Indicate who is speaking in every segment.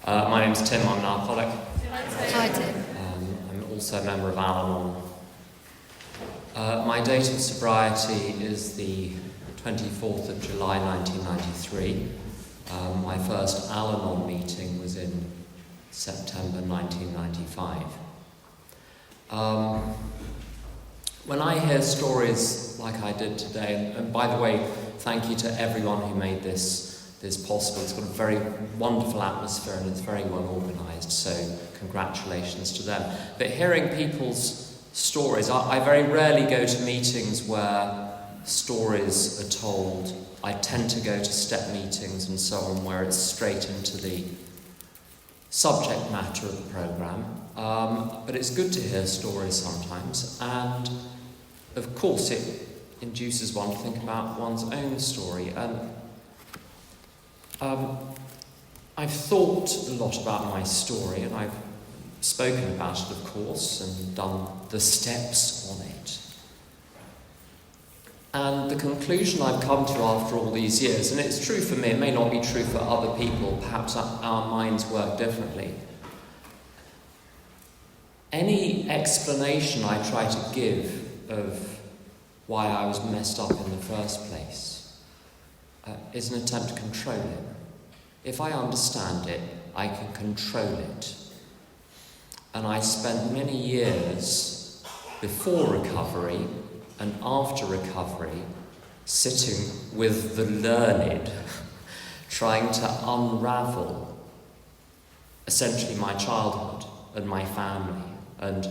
Speaker 1: My name's Tim, I'm an alcoholic.
Speaker 2: Hi, Tim.
Speaker 1: I'm also a member of Al-Anon. My date of sobriety is the 24th of July 1993. My first Al-Anon meeting was in September 1995. When I hear stories like I did today, and by the way, thank you to everyone who made this possible. It's got a very wonderful atmosphere and it's very well organised, so congratulations to them. But hearing people's stories, I very rarely go to meetings where stories are told. I tend to go to step meetings and so on where it's straight into the subject matter of the programme. But it's good to hear stories sometimes, and of course it induces one to think about one's own story. And I've thought a lot about my story, and I've spoken about it, of course, and done the steps on it. And the conclusion I've come to after all these years, and it's true for me, it may not be true for other people, perhaps our minds work differently. Any explanation I try to give of why I was messed up in the first place is an attempt to control it. If I understand it, I can control it. And I spent many years before recovery and after recovery sitting with the learned, trying to unravel essentially my childhood and my family and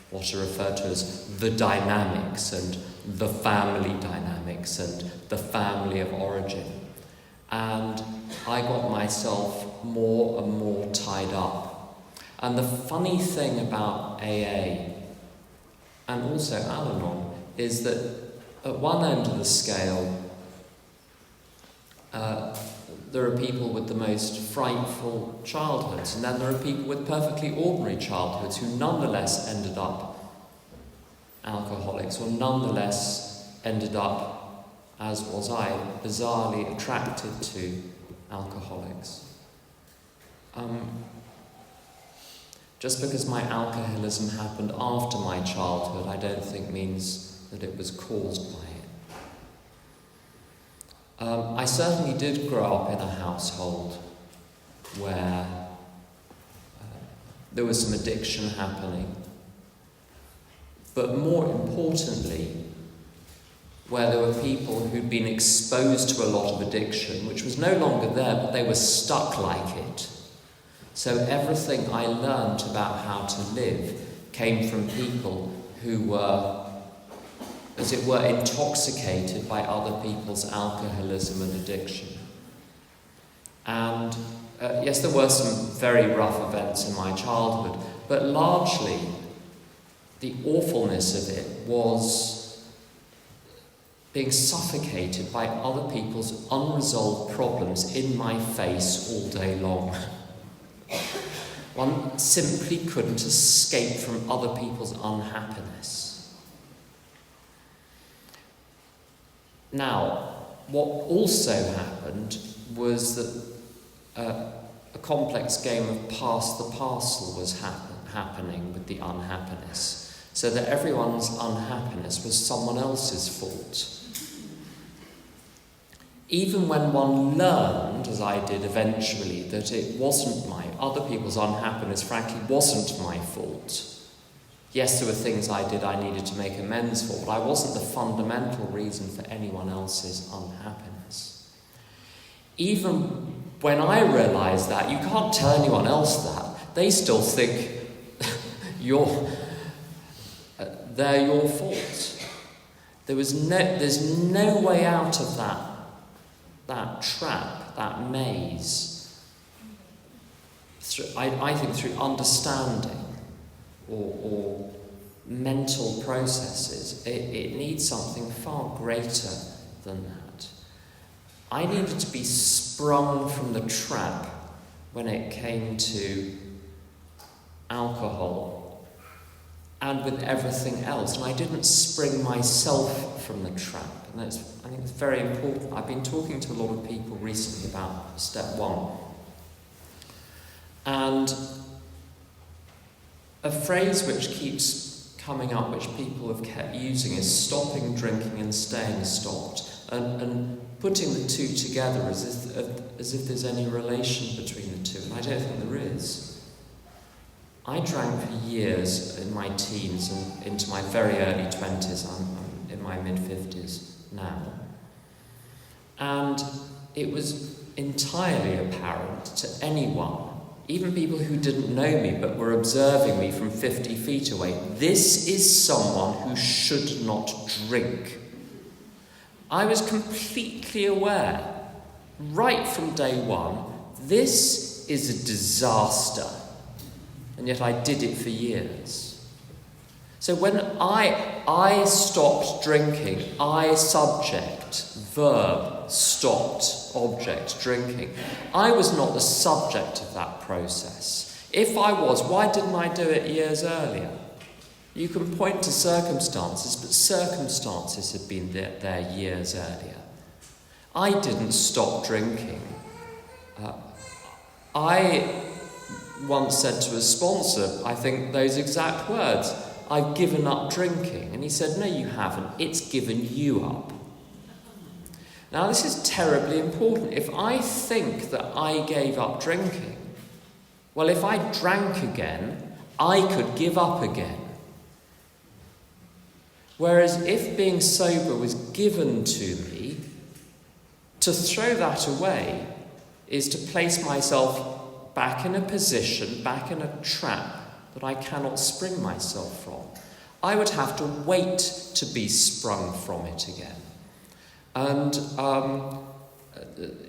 Speaker 1: what are referred to as the dynamics and the family dynamics and the family of origin. And I got myself more and more tied up. And the funny thing about AA and also Al-Anon is that at one end of the scale, there are people with the most frightful childhoods, and then there are people with perfectly ordinary childhoods who nonetheless ended up alcoholics, or nonetheless ended up, as was I, bizarrely attracted to alcoholics. Just because my alcoholism happened after my childhood, I don't think means that it was caused by it. I certainly did grow up in a household where there was some addiction happening, but more importantly, where there were people who'd been exposed to a lot of addiction, which was no longer there, but they were stuck like it. So everything I learned about how to live came from people who were, as it were, intoxicated by other people's alcoholism and addiction. And yes, there were some very rough events in my childhood, but largely the awfulness of it was being suffocated by other people's unresolved problems in my face all day long. One simply couldn't escape from other people's unhappiness. Now, what also happened was that a complex game of pass the parcel was happening with the unhappiness, so that everyone's unhappiness was someone else's fault. Even when one learned, as I did eventually, that it wasn't other people's unhappiness frankly wasn't my fault. Yes, there were things I did I needed to make amends for, but I wasn't the fundamental reason for anyone else's unhappiness. Even when I realised that, you can't tell anyone else that. They still think they're your fault. There's no way out of that trap, that maze. I think through understanding or mental processes, it needs something far greater than that. I needed to be sprung from the trap when it came to alcohol and with everything else, and I didn't spring myself from the trap, and I think it's very important. I've been talking to a lot of people recently about step one. And a phrase which keeps coming up, which people have kept using, is stopping drinking and staying stopped, and putting the two together as if there's any relation between the two, and I don't think there is. I drank for years in my teens and into my very early 20s. I'm in my mid-50s now. And it was entirely apparent to anyone, even people who didn't know me but were observing me from 50 feet away, this is someone who should not drink. I was completely aware, right from day one, this is a disaster. And yet I did it for years. So when I stopped drinking, I subject, verb, stopped, object, drinking. I was not the subject of that process. If I was, why didn't I do it years earlier? You can point to circumstances, but circumstances had been there years earlier. I didn't stop drinking. I once said to a sponsor, I think those exact words, I've given up drinking. And he said, no, you haven't. It's given you up. Now, this is terribly important. If I think that I gave up drinking, well, if I drank again, I could give up again. Whereas if being sober was given to me, to throw that away is to place myself back in a position, back in a trap that I cannot spring myself from. I would have to wait to be sprung from it again. And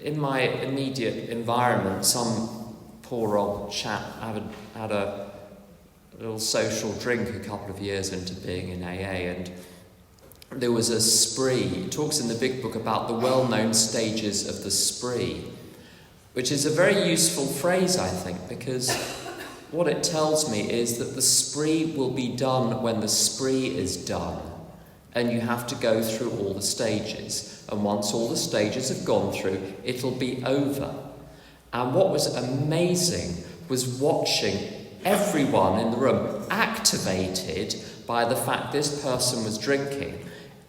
Speaker 1: in my immediate environment, some poor old chap had a little social drink a couple of years into being in AA, and there was a spree. He talks in the big book about the well-known stages of the spree, which is a very useful phrase, I think, because what it tells me is that the spree will be done when the spree is done, and you have to go through all the stages. And once all the stages have gone through, it'll be over. And what was amazing was watching everyone in the room activated by the fact this person was drinking.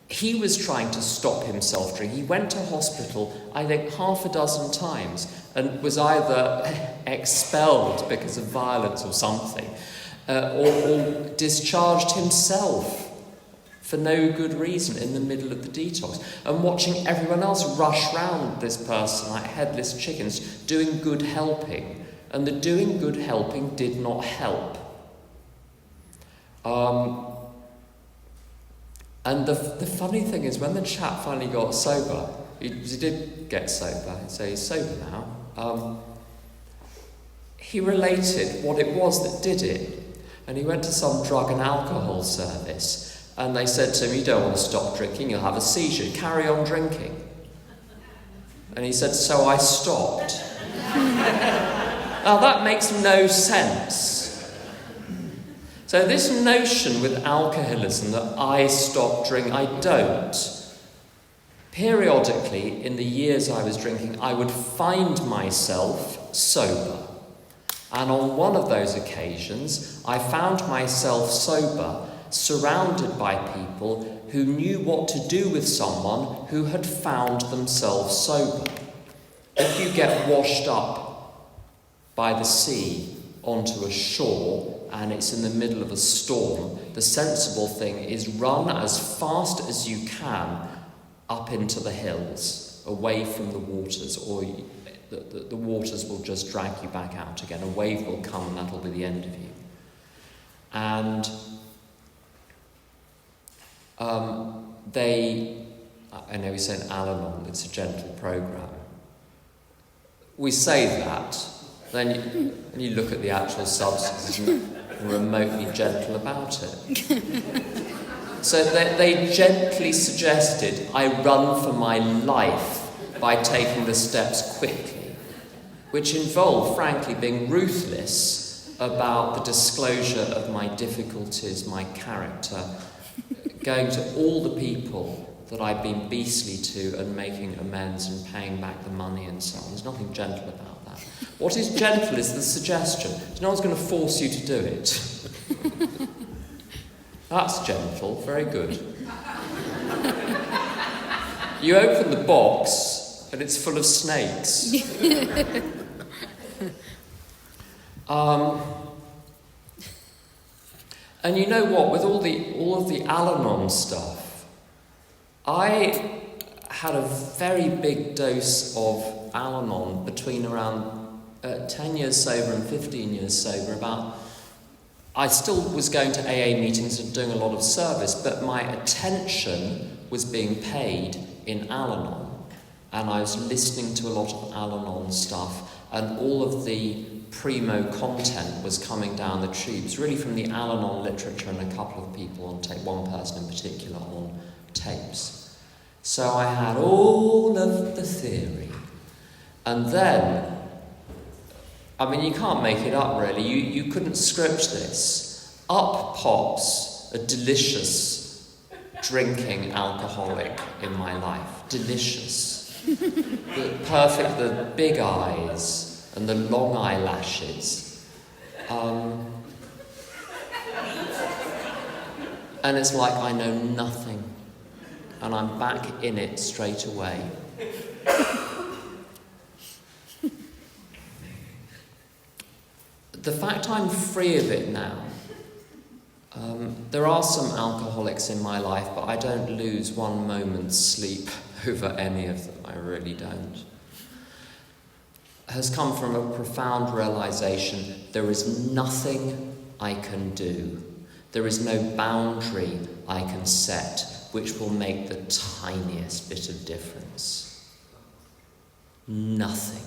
Speaker 1: He was trying to stop himself drinking. He went to hospital, I think, 6 times and was either expelled because of violence or something, or discharged himself for no good reason in the middle of the detox. And watching everyone else rush round this person like headless chickens, doing good helping. And the doing good helping did not help. And the funny thing is, when the chap finally got sober, he did get sober, so he's sober now, he related what it was that did it. And he went to some drug and alcohol service, and they said to him, you don't want to stop drinking, you'll have a seizure, carry on drinking. And he said, so I stopped. Now that makes no sense. So this notion with alcoholism that I stop drinking, I don't. Periodically, in the years I was drinking, I would find myself sober. And on one of those occasions, I found myself sober, surrounded by people who knew what to do with someone who had found themselves sober. If you get washed up by the sea onto a shore and it's in the middle of a storm, the sensible thing is run as fast as you can up into the hills, away from the waters, or the waters will just drag you back out again. A wave will come and that'll be the end of you. And I know we say in Al-Anon, it's a gentle program. We say that, then you look at the actual substance and remotely gentle about it. So they gently suggested I run for my life by taking the steps quickly, which involved, frankly, being ruthless about the disclosure of my difficulties, my character, going to all the people that I'd been beastly to and making amends and paying back the money and so on. There's nothing gentle about that. What is gentle is the suggestion. No one's going to force you to do it. That's gentle, very good. You open the box and it's full of snakes. And you know what? With all of the Al-Anon stuff, I had a very big dose of Al-Anon between around 10 years sober and 15 years sober. I still was going to AA meetings and doing a lot of service, but my attention was being paid in Al-Anon, and I was listening to a lot of Al-Anon stuff, and all of the primo content was coming down the tubes, really from the Al-Anon literature and a couple of people on tape, one person in particular on tapes. So I had all of the theory. And then, I mean, you can't make it up really, you couldn't script this. Up pops a delicious drinking alcoholic in my life. Delicious. Perfect, the big eyes and the long eyelashes. And it's like I know nothing. And I'm back in it straight away. The fact I'm free of it now, there are some alcoholics in my life, but I don't lose one moment's sleep over any of them. I really don't. Has come from a profound realization there is nothing I can do. There is no boundary I can set which will make the tiniest bit of difference. Nothing.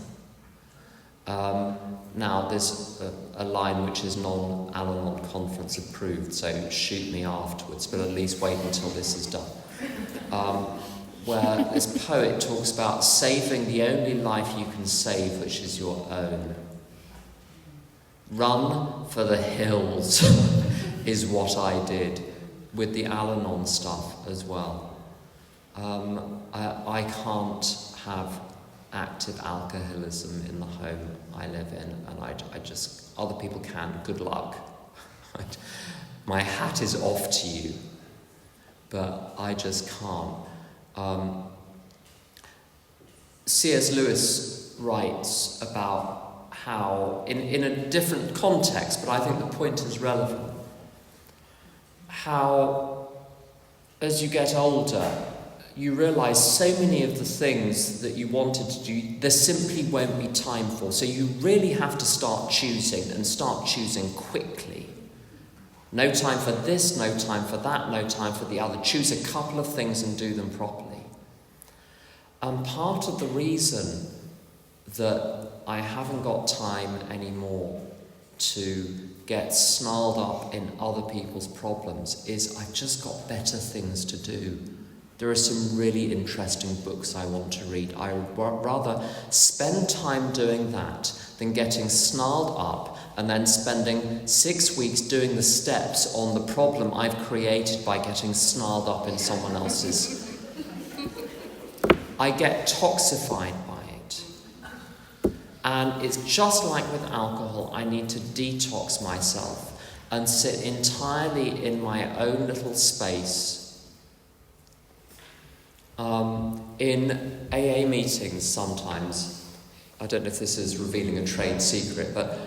Speaker 1: Now, there's a line which is non-Al-Anon conference approved, so shoot me afterwards, but at least wait until this is done. Where this poet talks about saving the only life you can save, which is your own. Run for the hills is what I did with the Al-Anon stuff as well. I can't have active alcoholism in the home I live in, and I just, other people can, good luck. My hat is off to you, but I just can't. C.S. Lewis writes about how, in a different context, but I think the point is relevant, how as you get older, you realise so many of the things that you wanted to do, there simply won't be time for. So you really have to start choosing, and start choosing quickly. No time for this, no time for that, no time for the other. Choose a couple of things and do them properly. And part of the reason that I haven't got time anymore to get snarled up in other people's problems is I've just got better things to do. There are some really interesting books I want to read. I would rather spend time doing that than getting snarled up and then spending 6 weeks doing the steps on the problem I've created by getting snarled up in someone else's. I get toxified by it. And it's just like with alcohol, I need to detox myself and sit entirely in my own little space. In AA meetings sometimes, I don't know if this is revealing a trade secret, but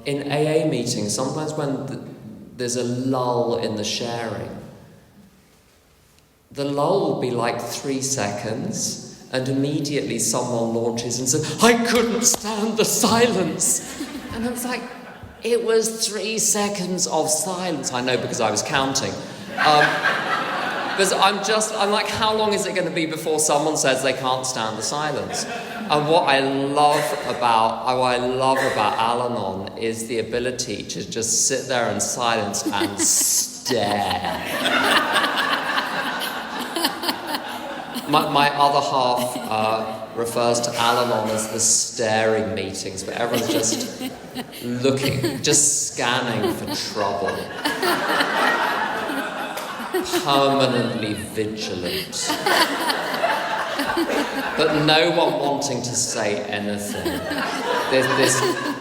Speaker 1: in AA meetings, sometimes when there's a lull in the sharing, the lull will be like 3 seconds, and immediately someone launches and says, "I couldn't stand the silence." And it's like, it was 3 seconds of silence. I know because I was counting. Because I'm like, how long is it going to be before someone says they can't stand the silence? And what I love about Al-Anon is the ability to just sit there in silence and stare. My other half refers to Al-Anon as the staring meetings, but everyone's just looking, just scanning for trouble. Permanently vigilant. but no one wanting to say anything. There's this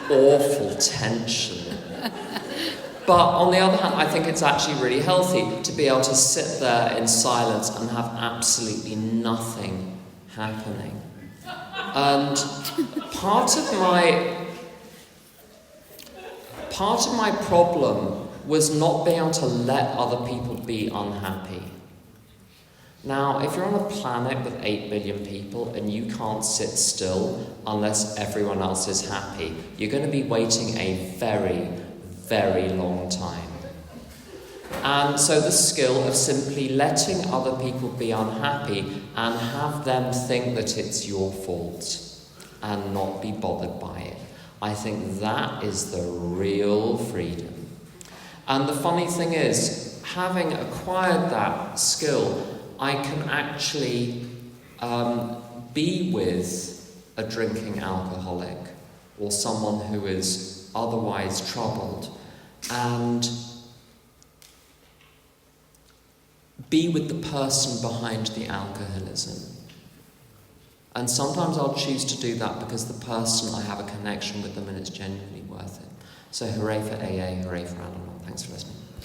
Speaker 1: awful tension. But on the other hand, I think it's actually really healthy to be able to sit there in silence and have absolutely nothing happening. And part of my problem was not being able to let other people be unhappy. Now, if you're on a planet with 8 billion people and you can't sit still unless everyone else is happy, you're going to be waiting a very, very long time. And so the skill of simply letting other people be unhappy and have them think that it's your fault and not be bothered by it, I think that is the real freedom. And the funny thing is, having acquired that skill, I can actually be with a drinking alcoholic or someone who is otherwise troubled and be with the person behind the alcoholism. And sometimes I'll choose to do that because the person, I have a connection with them and it's genuinely worth it. So hooray for AA, hooray for Al-Anon. Thanks for listening.